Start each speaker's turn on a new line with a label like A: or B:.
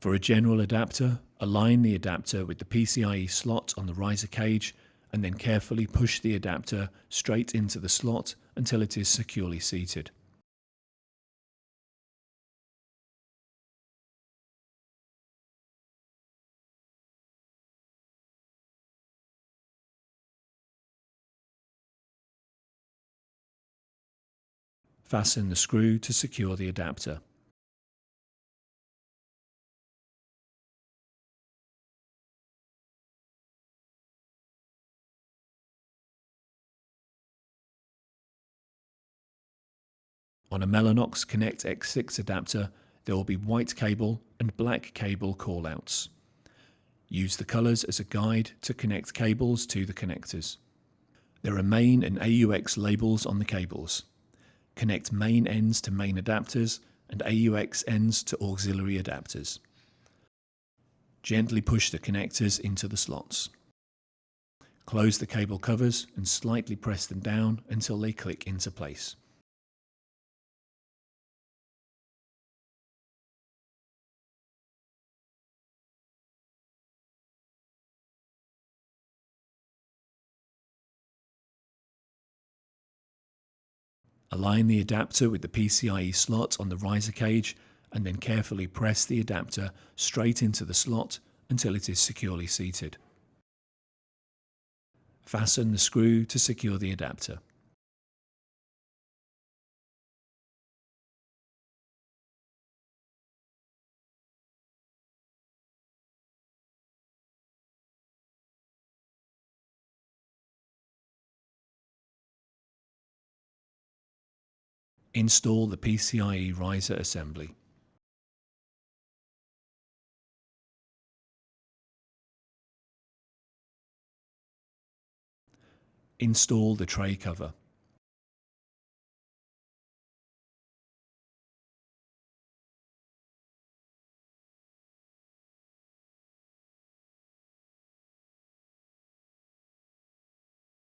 A: For a general adapter, align the adapter with the PCIe slot on the riser cage and then carefully push the adapter straight into the slot until it is securely seated. Fasten the screw to secure the adapter. On a Mellanox Connect X6 adapter, there will be white cable and black cable callouts. Use the colours as a guide to connect cables to the connectors. There are main and AUX labels on the cables. Connect main ends to main adapters and AUX ends to auxiliary adapters. Gently push the connectors into the slots. Close the cable covers and slightly press them down until they click into place. Align the adapter with the PCIe slot on the riser cage and then carefully press the adapter straight into the slot until it is securely seated. Fasten the screw to secure the adapter. Install the PCIe riser assembly. Install the tray cover.